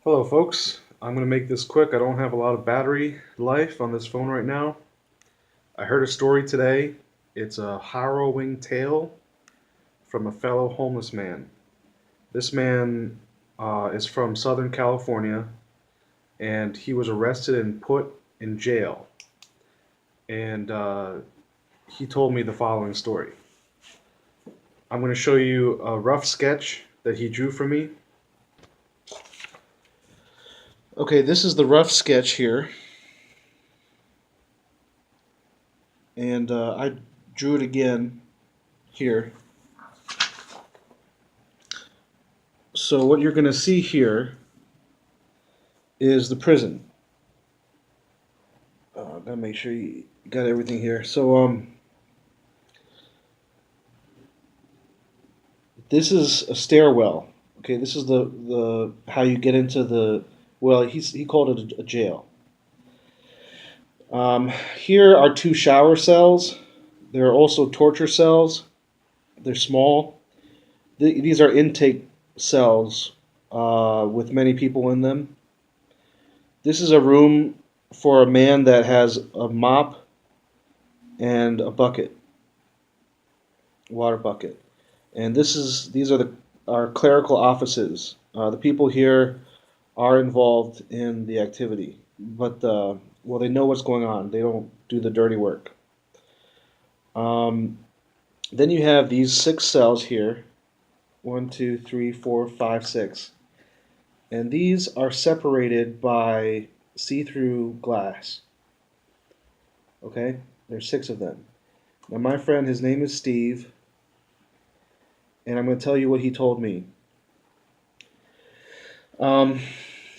Hello, folks. I'm going to make this quick. I don't have a lot of battery life on this phone right now. I heard a story today. It's a harrowing tale from a fellow homeless man. This man is from Southern California, and he was arrested and put in jail. And he told me the following story. I'm going to show you a rough sketch that he drew for me. Okay, this is the rough sketch here. And I drew it again here. So what you're going to see here is the prison. Gotta make sure you got everything here. So this is a stairwell. Okay, this is the how you get into the well. He called it a jail. Here are two shower cells. There are also torture cells. They're small. These are intake cells with many people in them. This is a room for a man that has a mop and a bucket, water bucket. And these are our clerical offices. The people here are involved in the activity, but well, they know what's going on. They don't do the dirty work. Um, then you have these six cells here. One, two, three, four, five, six. And these are separated by see-through glass. Okay? There's six of them. Now my friend, his name is Steve, and I'm going to tell you what he told me. Um,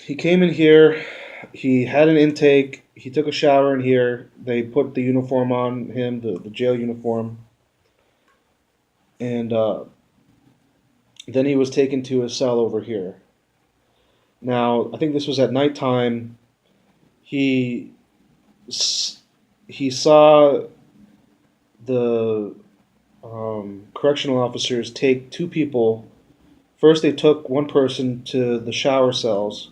he came in here, he had an intake, he took a shower in here, they put the uniform on him, the jail uniform, and then he was taken to a cell over here. Now, I think this was at nighttime. He he saw the correctional officers take two people. First, they took one person to the shower cells,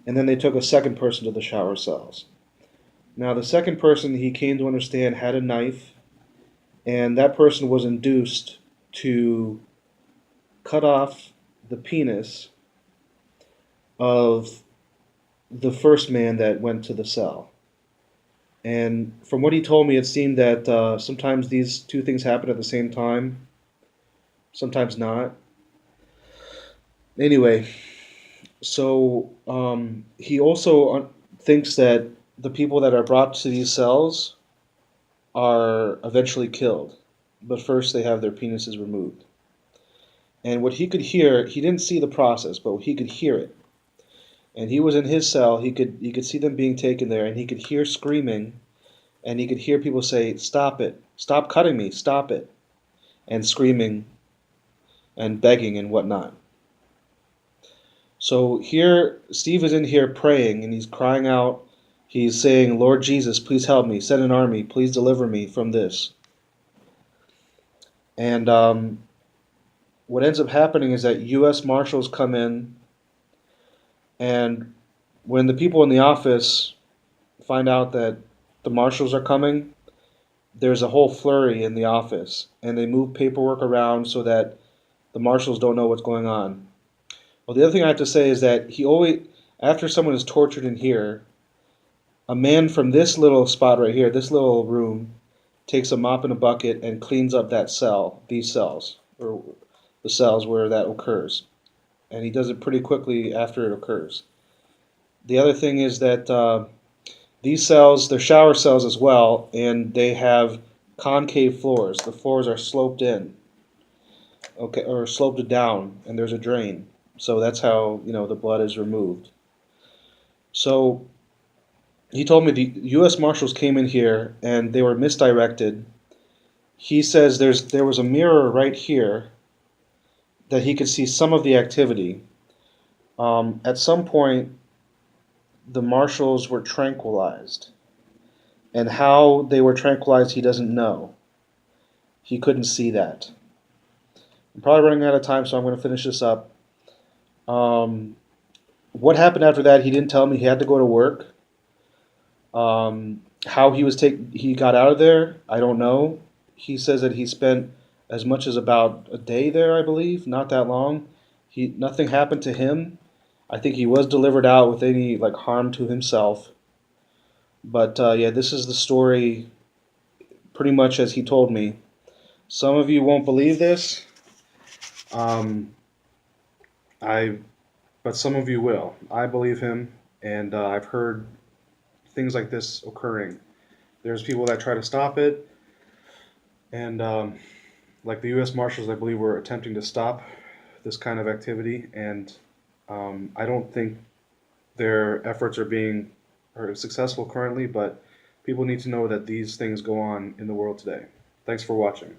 and then they took a second person to the shower cells. Now, the second person he came to understand had a knife, and that person was induced to cut off the penis of the first man that went to the cell. And from what he told me, it seemed that sometimes these two things happen at the same time, sometimes not. Anyway, so he also thinks that the people that are brought to these cells are eventually killed, but first they have their penises removed. And what he could hear, he didn't see the process, but he could hear it. And he was in his cell. He could see them being taken there, and he could hear screaming, and he could hear people say, "Stop it! Stop cutting me! Stop it!" and screaming and begging and whatnot. So here, Steve is in here praying, and he's crying out. He's saying, "Lord Jesus, please help me. Send an army. Please deliver me from this." And what ends up happening is that U.S. Marshals come in, and when the people in the office find out that the Marshals are coming, there's a whole flurry in the office, and they move paperwork around so that the Marshals don't know what's going on. Well, the other thing I have to say is that he always, after someone is tortured in here, a man from this little spot right here, this little room, takes a mop and a bucket and cleans up that cell, these cells, or the cells where that occurs. And he does it pretty quickly after it occurs. The other thing is that these cells, they're shower cells as well, and they have concave floors. The floors are sloped in, okay, or sloped down, and there's a drain. So that's how the blood is removed. So he told me the U.S. Marshals came in here and they were misdirected. He says there was a mirror right here that he could see some of the activity. At some point, the marshals were tranquilized, and how they were tranquilized, he doesn't know. He couldn't see that. I'm probably running out of time, so I'm going to finish this up. Um, What happened after that, he didn't tell me. He had to go to work. How he got out of there, I don't know. He says that he spent as much as about a day there, I believe, not that long. Nothing happened to him. I think he was delivered out with any like harm to himself. But yeah, this is the story pretty much as he told me. Some of you won't believe this, um, I, but some of you will. I believe him, and I've heard things like this occurring. There's people that try to stop it, and like the U.S. Marshals, I believe, were attempting to stop this kind of activity, and I don't think their efforts are successful currently. But people need to know that these things go on in the world today. Thanks for watching.